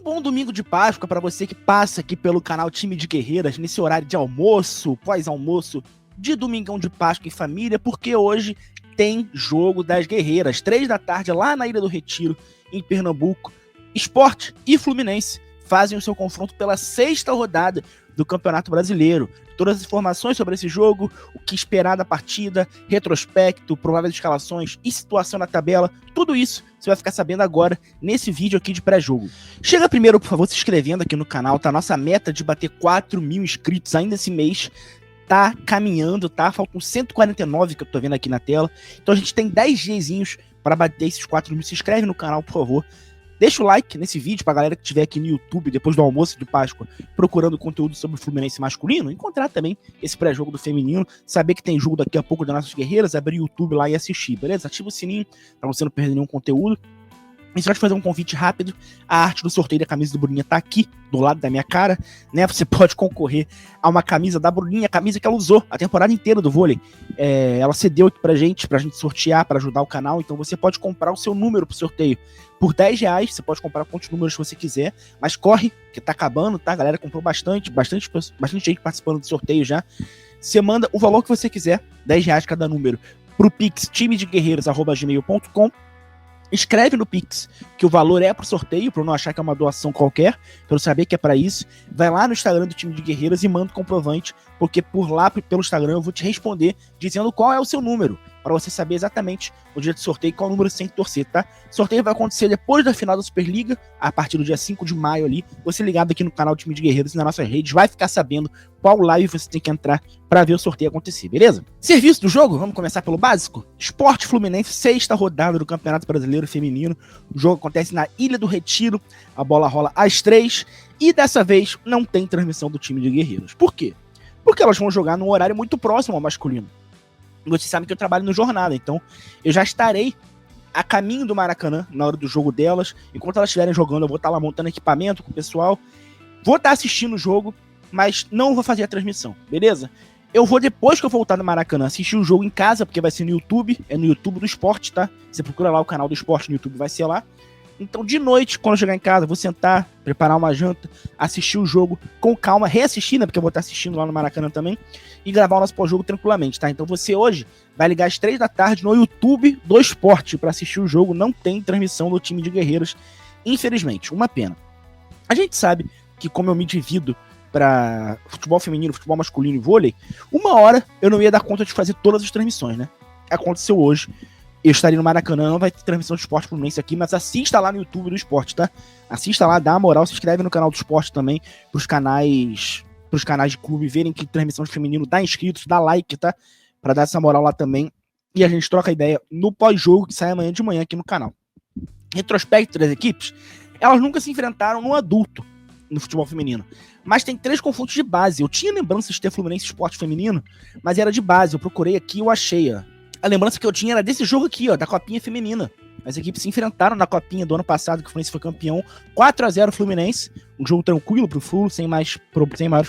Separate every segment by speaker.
Speaker 1: bom domingo de Páscoa para você que passa aqui pelo canal Time de Guerreiras nesse horário de almoço, pós-almoço, de domingão de Páscoa em família, porque hoje tem jogo das guerreiras, 3 da tarde lá na Ilha do Retiro, em Pernambuco. Sport e Fluminense fazem o seu confronto pela 6ª rodada do Campeonato Brasileiro. Todas as informações sobre esse jogo, o que esperar da partida, retrospecto, prováveis escalações e situação na tabela, tudo isso você vai ficar sabendo agora nesse vídeo aqui de pré-jogo. Chega primeiro, por favor, se inscrevendo aqui no canal, tá? Nossa meta de bater 4.000 inscritos ainda esse mês tá caminhando, tá? Faltam 149 que eu tô vendo aqui na tela. Então a gente tem 10 diazinhos para bater esses 4.000. Se inscreve no canal, por favor. Deixa o like nesse vídeo pra galera que estiver aqui no YouTube depois do almoço de Páscoa procurando conteúdo sobre o Fluminense masculino, encontrar também esse pré-jogo do feminino, saber que tem jogo daqui a pouco das nossas guerreiras, abrir o YouTube lá e assistir, beleza? Ativa o sininho pra você não perder nenhum conteúdo. E só te fazer um convite rápido, a arte do sorteio da camisa do Bruninha tá aqui, do lado da minha cara, né? Você pode concorrer a uma camisa da Bruninha, a camisa que ela usou a temporada inteira do vôlei. Ela cedeu aqui pra gente sortear, pra ajudar o canal, então você pode comprar o seu número pro sorteio por R$10, você pode comprar quantos números você quiser, mas corre, que tá acabando, tá? A galera comprou bastante gente participando do sorteio já. Você manda o valor que você quiser, R$10 cada número, pro Pix timedeguerreiros@gmail.com. Escreve no Pix que o valor é pro sorteio, pra eu não achar que é uma doação qualquer, pra eu saber que é pra isso. Vai lá no Instagram do Time de Guerreiras e manda o comprovante, porque por lá, pelo Instagram, eu vou te responder dizendo qual é o seu número, pra você saber exatamente o dia de sorteio e qual número você tem que torcer, tá? O sorteio vai acontecer depois da final da Superliga, a partir do dia 5 de maio ali. Você ligado aqui no canal Time de Guerreiros e nas nossas redes, vai ficar sabendo qual live você tem que entrar pra ver o sorteio acontecer, beleza? Serviço do jogo, vamos começar pelo básico? Sport Fluminense, 6ª rodada do Campeonato Brasileiro Feminino. O jogo acontece na Ilha do Retiro, a bola rola às 3 e dessa vez não tem transmissão do Time de Guerreiros. Por quê? Porque elas vão jogar num horário muito próximo ao masculino. Vocês sabem que eu trabalho no Jornada, então eu já estarei a caminho do Maracanã na hora do jogo delas. Enquanto elas estiverem jogando, eu vou estar lá montando equipamento com o pessoal. Vou estar assistindo o jogo, mas não vou fazer a transmissão, beleza? Eu vou, depois que eu voltar no Maracanã, assistir o jogo em casa, porque vai ser no YouTube, é no YouTube do Esporte, tá? Você procura lá o canal do Esporte no YouTube, vai ser lá. Então, de noite, quando eu chegar em casa, vou sentar, preparar uma janta, assistir o jogo com calma, reassistir, né? Porque eu vou estar assistindo lá no Maracanã também, e gravar o nosso pós-jogo tranquilamente, tá? Então você hoje vai ligar às 3 da tarde no YouTube do Esporte para assistir o jogo. Não tem transmissão do Time de Guerreiras, infelizmente. Uma pena. A gente sabe que, como eu me divido para futebol feminino, futebol masculino e vôlei, uma hora eu não ia dar conta de fazer todas as transmissões, né? Aconteceu hoje. Eu estaria no Maracanã, não vai ter transmissão de Esporte Fluminense aqui, mas assista lá no YouTube do Esporte, tá? Assista lá, dá uma moral, se inscreve no canal do Esporte também, pros canais de clube verem que transmissão de feminino dá inscritos, dá like, tá? Pra dar essa moral lá também. E a gente troca ideia no pós-jogo, que sai amanhã de manhã aqui no canal. Retrospecto das equipes, elas nunca se enfrentaram no adulto, no futebol feminino. Mas tem 3 confrontos de base. Eu tinha lembrança de ter Fluminense Esporte Feminino, mas era de base. Eu procurei aqui e eu achei, ó. A lembrança que eu tinha era desse jogo aqui, ó, da Copinha Feminina. As equipes se enfrentaram na Copinha do ano passado, que o Fluminense foi campeão. 4-0 Fluminense, um jogo tranquilo pro Flu, sem maiores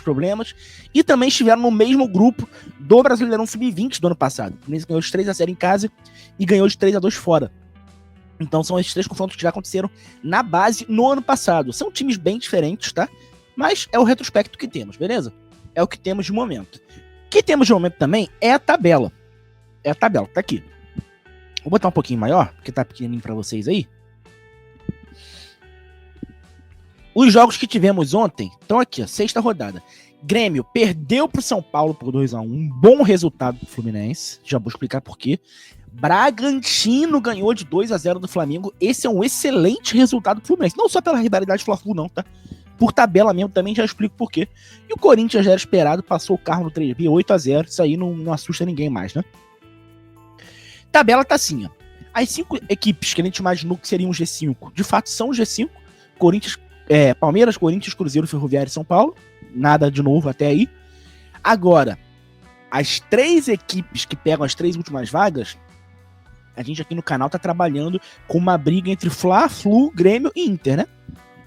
Speaker 1: problemas. E também estiveram no mesmo grupo do Brasileirão Sub-20 do ano passado. O Fluminense ganhou de 3-0 em casa e ganhou de 3-2 fora. Então são esses 3 confrontos que já aconteceram na base no ano passado. São times bem diferentes, tá? Mas é o retrospecto que temos, beleza? É o que temos de momento. O que temos de momento também é a tabela. É a tabela, tá aqui. Vou botar um pouquinho maior, porque tá pequenininho pra vocês aí. Os jogos que tivemos ontem estão aqui, ó, 6ª rodada. Grêmio perdeu pro São Paulo por 2-1. Um bom resultado do Fluminense. Já vou explicar por quê. Bragantino ganhou de 2-0 do Flamengo. Esse é um excelente resultado do Fluminense. Não só pela rivalidade Fla-Flu, não, tá? Por tabela mesmo, também já explico por quê. E o Corinthians já era esperado, passou o carro no 3B, 8-0. Isso aí não assusta ninguém mais, né? Tabela tá assim, ó. As 5 equipes que a gente imaginou que seriam o G5, de fato são o G5. Palmeiras, Corinthians, Cruzeiro, Ferroviário e São Paulo. Nada de novo até aí. Agora, as 3 equipes que pegam as 3 últimas vagas, a gente aqui no canal tá trabalhando com uma briga entre Fla, Flu, Grêmio e Inter, né?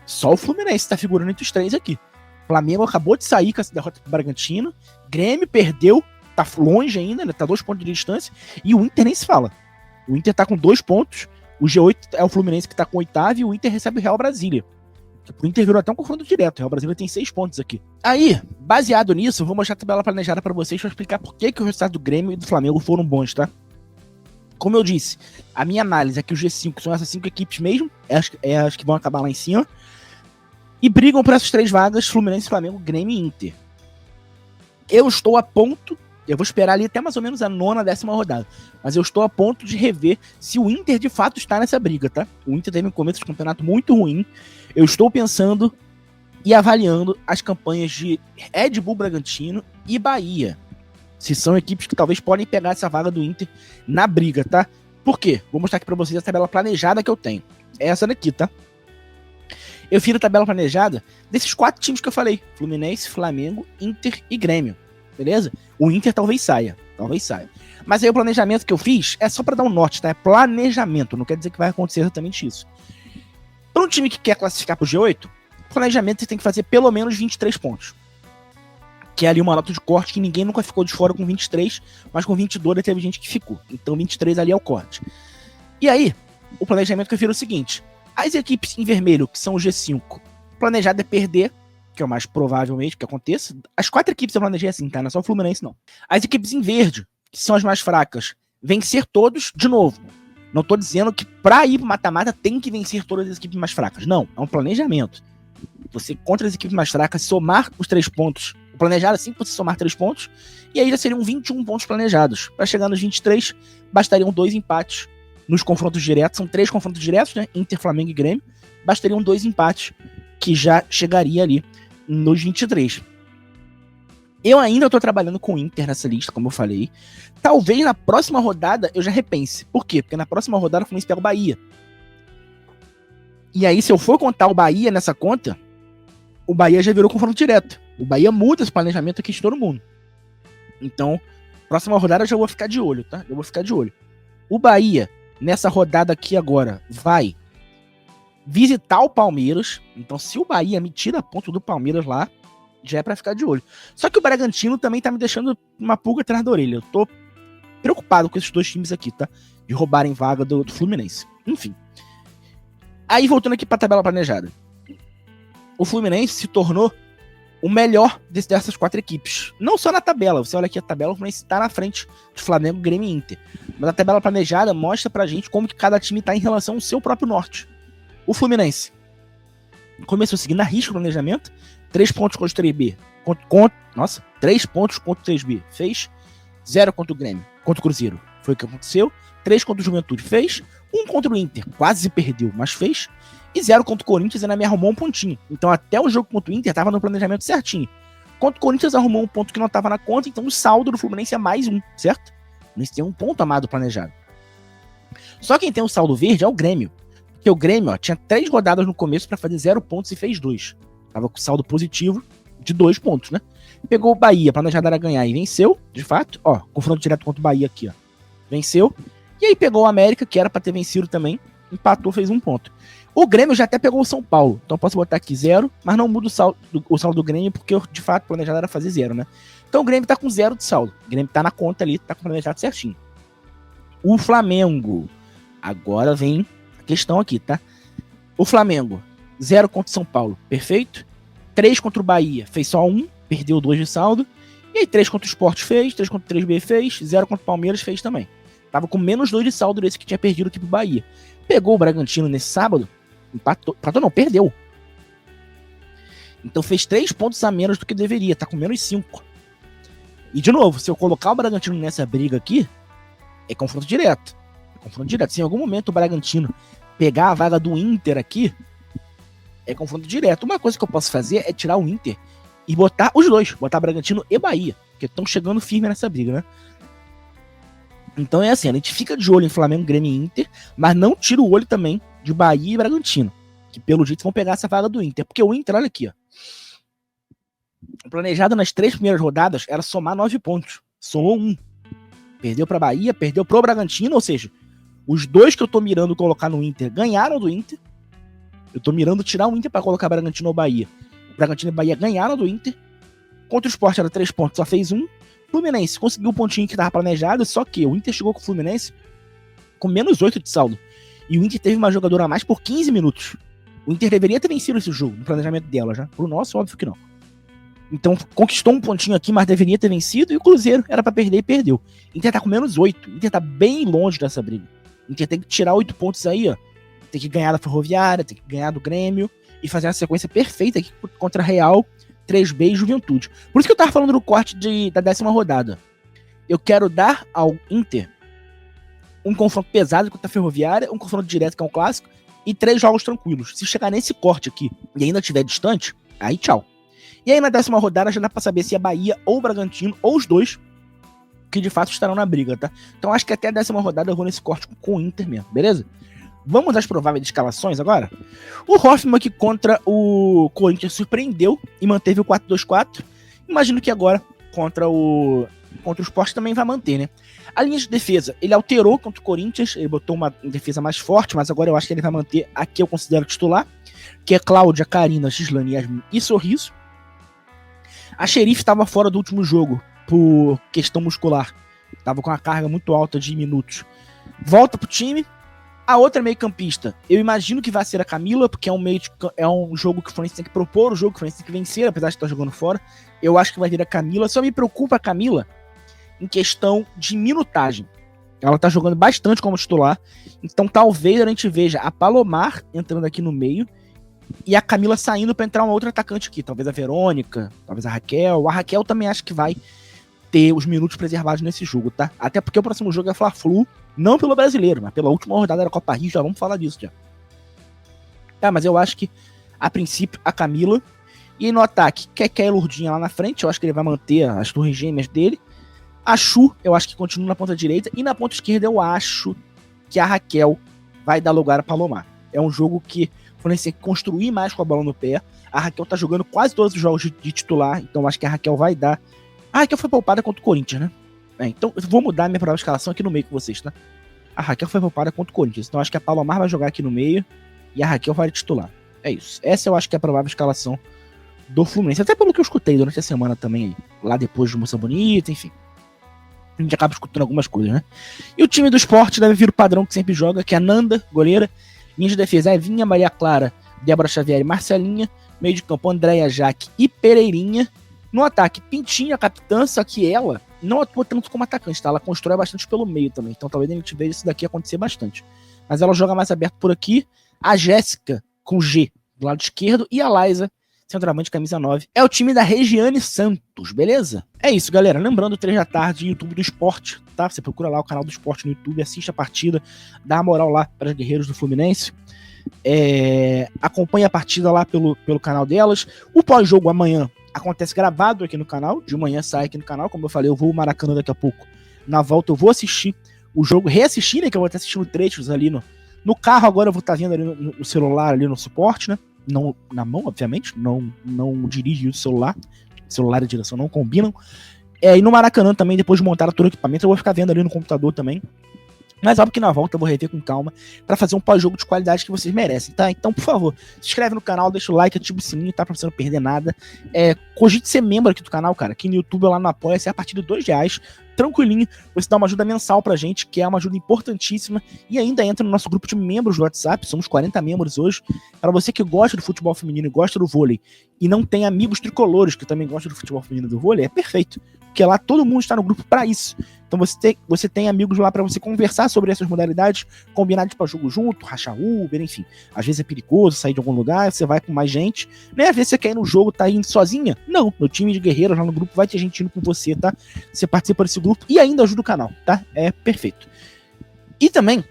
Speaker 1: Só o Fluminense tá figurando entre os 3 aqui. Flamengo acabou de sair com essa derrota pro Bragantino. Grêmio perdeu, tá longe ainda, né? Tá 2 pontos de distância. E o Inter nem se fala. O Inter tá com 2 pontos. O G8 é o Fluminense que tá com 8º e o Inter recebe o Real Brasília. Pro Inter virou até um confronto direto. O Real Brasília tem 6 pontos aqui. Aí, baseado nisso, eu vou mostrar a tabela planejada pra vocês pra explicar por que o resultado do Grêmio e do Flamengo foram bons, tá? Como eu disse, a minha análise é que os G5 são essas 5 equipes mesmo, as que vão acabar lá em cima, e brigam por essas 3 vagas, Fluminense, Flamengo, Grêmio e Inter. Eu estou a ponto, eu vou esperar ali até mais ou menos a 9ª, 10ª rodada, mas eu estou a ponto de rever se o Inter de fato está nessa briga, tá? O Inter teve um começo de campeonato muito ruim, eu estou pensando e avaliando as campanhas de Red Bull Bragantino e Bahia. Se são equipes que talvez podem pegar essa vaga do Inter na briga, tá? Por quê? Vou mostrar aqui pra vocês a tabela planejada que eu tenho. É essa daqui, tá? Eu fiz a tabela planejada desses 4 times que eu falei. Fluminense, Flamengo, Inter e Grêmio. Beleza? O Inter talvez saia. Talvez saia. Mas aí o planejamento que eu fiz é só pra dar um norte, tá? É planejamento. Não quer dizer que vai acontecer exatamente isso. Para um time que quer classificar pro G8, o planejamento você tem que fazer pelo menos 23 pontos. Que é ali uma nota de corte que ninguém nunca ficou de fora com 23, mas com 22 teve gente que ficou. Então 23 ali é o corte. E aí, o planejamento que eu fiz é o seguinte: as equipes em vermelho, que são o G5, planejado é perder, que é o mais provável mesmo que aconteça. As 4 equipes eu planejei assim, tá? Não é só o Fluminense, não. As equipes em verde, que são as mais fracas, vencer todos de novo. Não tô dizendo que pra ir pro mata-mata tem que vencer todas as equipes mais fracas. Não, é um planejamento. Você, contra as equipes mais fracas, somar os 3 pontos. O planejado assim, você somar 3 pontos, e aí já seriam 21 pontos planejados. Para chegar nos 23, bastariam 2 empates nos confrontos diretos. São 3 confrontos diretos, né? Inter, Flamengo e Grêmio. Bastariam 2 empates, que já chegaria ali nos 23. Eu ainda tô trabalhando com o Inter nessa lista, como eu falei. Talvez na próxima rodada eu já repense. Por quê? Porque na próxima rodada o Fluminense pega o Bahia. E aí, se eu for contar o Bahia nessa conta, o Bahia já virou confronto direto. O Bahia muda esse planejamento aqui de todo mundo. Então, próxima rodada eu já vou ficar de olho, tá? Eu vou ficar de olho. O Bahia, nessa rodada aqui agora, vai visitar o Palmeiras. Então, se o Bahia me tira ponto do Palmeiras lá, já é pra ficar de olho. Só que o Bragantino também tá me deixando uma pulga atrás da orelha. Eu tô preocupado com esses 2 times aqui, tá? De roubarem vaga do Fluminense. Enfim. Aí, voltando aqui pra tabela planejada. O Fluminense se tornou o melhor dessas 4 equipes. Não só na tabela. Você olha aqui a tabela, o Fluminense tá na frente de Flamengo, Grêmio e Inter. Mas a tabela planejada mostra pra gente como que cada time tá em relação ao seu próprio norte. O Fluminense começou seguindo a risca o planejamento. 3 pontos contra o 3B. 3 pontos contra o 3B. Fez 0 contra o Grêmio. Contra o Cruzeiro. Foi o que aconteceu. 3 contra o Juventude. Fez. 1 contra o Inter. Quase perdeu, mas fez. E 0 contra o Corinthians, ainda me arrumou um pontinho. Então até o jogo contra o Inter tava no planejamento certinho. Contra o Corinthians arrumou um ponto que não tava na conta, então o saldo do Fluminense é mais 1, certo? O Fluminense tem um ponto a mais do planejado. Só quem tem o saldo verde é o Grêmio. Porque o Grêmio, ó, tinha 3 rodadas no começo pra fazer 0 pontos e fez 2. Tava com saldo positivo de 2 pontos, né? Pegou o Bahia, planejado era ganhar e venceu, de fato. Ó, confronto direto contra o Bahia aqui, ó. Venceu. E aí pegou o América, que era pra ter vencido também. Empatou, fez 1 ponto. O Grêmio já até pegou o São Paulo. Então posso botar aqui 0, mas não muda o saldo do Grêmio, porque eu, de fato, planejado era fazer 0, né? Então o Grêmio tá com 0 de saldo. O Grêmio tá na conta ali, tá com o planejado certinho. O Flamengo. Agora vem a questão aqui, tá? O Flamengo, 0 contra o São Paulo, perfeito. 3 contra o Bahia, fez só 1, perdeu 2 de saldo. E aí 3 contra o Sport fez, 3 contra o 3B fez, 0 contra o Palmeiras fez também. Tava com menos 2 de saldo desse que tinha perdido aqui pro Bahia. Pegou o Bragantino nesse sábado, empatou não, perdeu. Então fez 3 pontos a menos do que deveria, tá com menos 5. E de novo, se eu colocar o Bragantino nessa briga aqui, é confronto direto. É confronto direto. Se em algum momento o Bragantino pegar a vaga do Inter aqui, é confronto direto. Uma coisa que eu posso fazer é tirar o Inter e botar os dois, botar Bragantino e Bahia, que estão chegando firme nessa briga, né? Então é assim, a gente fica de olho em Flamengo, Grêmio e Inter, mas não tira o olho também de Bahia e Bragantino, que pelo jeito vão pegar essa vaga do Inter, porque o Inter, olha aqui, ó, o planejado nas 3 primeiras rodadas era somar 9 pontos, somou 1, perdeu pra Bahia, perdeu pro Bragantino, ou seja, os 2 que eu tô mirando colocar no Inter ganharam do Inter, eu tô mirando tirar o Inter pra colocar Bragantino ou Bahia, Bragantino e Bahia ganharam do Inter, contra o Sport era 3 pontos, só fez 1, Fluminense conseguiu o pontinho que estava planejado, só que o Inter chegou com o Fluminense com menos 8 de saldo. E o Inter teve uma jogadora a mais por 15 minutos. O Inter deveria ter vencido esse jogo, no planejamento dela já. Pro nosso, óbvio que não. Então, conquistou um pontinho aqui, mas deveria ter vencido. E o Cruzeiro era pra perder e perdeu. O Inter tá com -8. O Inter tá bem longe dessa briga. O Inter tem que tirar 8 pontos aí, ó. Tem que ganhar da Ferroviária, tem que ganhar do Grêmio. E fazer uma sequência perfeita aqui contra Real, 3B e Juventude. Por isso que eu tava falando do corte da 10ª rodada. Eu quero dar ao Inter um confronto pesado contra a Ferroviária, um confronto direto, que é um clássico, e 3 jogos tranquilos. Se chegar nesse corte aqui e ainda estiver distante, aí tchau. E aí na 10ª rodada já dá pra saber se é Bahia ou Bragantino, ou os dois, que de fato estarão na briga, tá? Então acho que até a 10ª rodada eu vou nesse corte com o Inter mesmo, beleza? Vamos às prováveis escalações agora? O Hoffmann, que contra o Corinthians surpreendeu e manteve o 4-2-4. Imagino que agora contra o Sport também vai manter, né? A linha de defesa, ele alterou contra o Corinthians, ele botou uma defesa mais forte, mas agora eu acho que ele vai manter a que eu considero titular, que é Cláudia, Karina, Gislane, Yasmin e Sorriso. A Xerife estava fora do último jogo por questão muscular, estava com uma carga muito alta de minutos. Volta pro time. A outra meio-campista, eu imagino que vai ser a Camila, porque é um jogo que o Fluminense tem que propor, um jogo que o Fluminense tem que vencer, apesar de estar jogando fora. Eu acho que vai vir a Camila. Só me preocupa a Camila em questão de minutagem. Ela tá jogando bastante como titular, então talvez a gente veja a Palomar entrando aqui no meio e a Camila saindo para entrar uma outra atacante aqui. Talvez a Verônica, talvez a Raquel. A Raquel também acho que vai ter os minutos preservados nesse jogo, tá? Até porque o próximo jogo é Fla-Flu, não pelo brasileiro, mas pela última rodada da Copa Rio, já vamos falar disso já. Tá, mas eu acho que, a princípio, a Camila. E no ataque, Keké e Lourdinha lá na frente, eu acho que ele vai manter as torres gêmeas dele. A Chu, eu acho que continua na ponta direita. E na ponta esquerda, eu acho que a Raquel vai dar lugar a Palomar. É um jogo que o Fluminense tem que construir mais com a bola no pé. A Raquel tá jogando quase todos os jogos de titular, então eu acho que a Raquel vai dar. A Raquel foi poupada contra o Corinthians, né? Então eu vou mudar minha provável escalação aqui no meio com vocês, tá? A Raquel foi poupada contra o Corinthians, então eu acho que a Palomar vai jogar aqui no meio e a Raquel vai titular. É isso. Essa eu acho que é a provável escalação do Fluminense, até pelo que eu escutei durante a semana também aí, lá depois de Moça Bonita, enfim. A gente acaba escutando algumas coisas, né? E o time do Sport deve vir o padrão que sempre joga, que é a Nanda, goleira. Linha de defesa, Evinha, Maria Clara, Débora Xavier e Marcelinha. Meio de campo, Andréia, Jaque e Pereirinha. No ataque, Pintinha, capitã, só que ela não atua tanto como atacante, tá? Ela constrói bastante pelo meio também. Então talvez a gente veja isso daqui acontecer bastante. Mas ela joga mais aberto por aqui. A Jéssica, com G, do lado esquerdo. E a Liza, centroavante, camisa 9. É o time da Regiane Santos, beleza? É isso, galera. Lembrando, 3 da tarde, YouTube do Esporte, tá? Você procura lá o canal do Esporte no YouTube, assiste a partida, dá uma moral lá para os guerreiros do Fluminense. Acompanha a partida lá pelo canal delas. O pós-jogo amanhã acontece gravado aqui no canal, de manhã sai aqui no canal, como eu falei, eu vou ao Maracanã daqui a pouco. Na volta eu vou assistir o jogo, reassistir, né, que eu vou estar assistindo trechos ali no carro, agora eu vou estar vendo ali no celular, ali no suporte, né, não na mão, obviamente, não dirige o celular e direção não combinam. E no Maracanã também, depois de montar todo o equipamento, eu vou ficar vendo ali no computador também. Mas óbvio que na volta eu vou rever com calma pra fazer um pós-jogo de qualidade que vocês merecem, tá? Então, por favor, se inscreve no canal, deixa o like, ativa o sininho, tá? Pra você não perder nada. Cogite ser membro aqui do canal, cara. Aqui no YouTube, lá no Apoia-se, a partir de R$2, tranquilinho. Você dá uma ajuda mensal pra gente, que é uma ajuda importantíssima. E ainda entra no nosso grupo de membros do WhatsApp, somos 40 membros hoje. Para você que gosta do futebol feminino e gosta do vôlei, e não tem amigos tricolores que também gostam do futebol feminino e do vôlei, é perfeito. Porque lá todo mundo está no grupo para isso. Então você tem amigos lá para você conversar sobre essas modalidades, combinar de ir pra jogo junto, rachar Uber, enfim. Às vezes é perigoso sair de algum lugar, você vai com mais gente. Né? Às vezes você quer ir no jogo, tá indo sozinha. Não, meu time de guerreiros lá no grupo vai ter gente indo com você, tá? Você participa desse grupo e ainda ajuda o canal, tá? É perfeito. E também,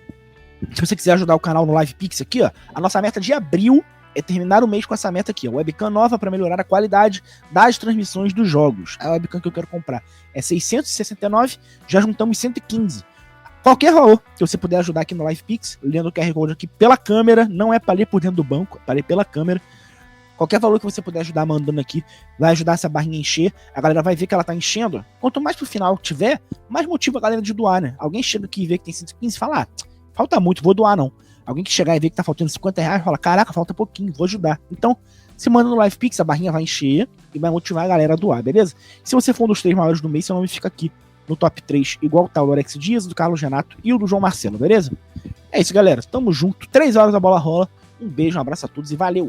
Speaker 1: se você quiser ajudar o canal no LivePix aqui, ó, a nossa meta de abril é terminar o mês com essa meta aqui, ó, webcam nova para melhorar a qualidade das transmissões dos jogos. A webcam que eu quero comprar é 669, já juntamos 115. Qualquer valor que você puder ajudar aqui no LivePix, lendo o QR Code aqui pela câmera, não é para ler por dentro do banco, é para ler pela câmera. Qualquer valor que você puder ajudar mandando aqui, vai ajudar essa barrinha a encher, a galera vai ver que ela tá enchendo. Quanto mais pro final tiver, mais motiva a galera de doar, né? Alguém chega aqui e vê que tem 115 e fala, falta muito, vou doar não. Alguém que chegar e ver que tá faltando R$50, fala, caraca, falta pouquinho, vou ajudar. Então, se manda no LivePix, a barrinha vai encher e vai motivar a galera a doar, beleza? Se você for um dos 3 maiores do mês, seu nome fica aqui no top 3, igual tá o do Alex Dias, do Carlos Renato e o do João Marcelo, beleza? É isso, galera. Tamo junto. 3 horas a bola rola. Um beijo, um abraço a todos e valeu!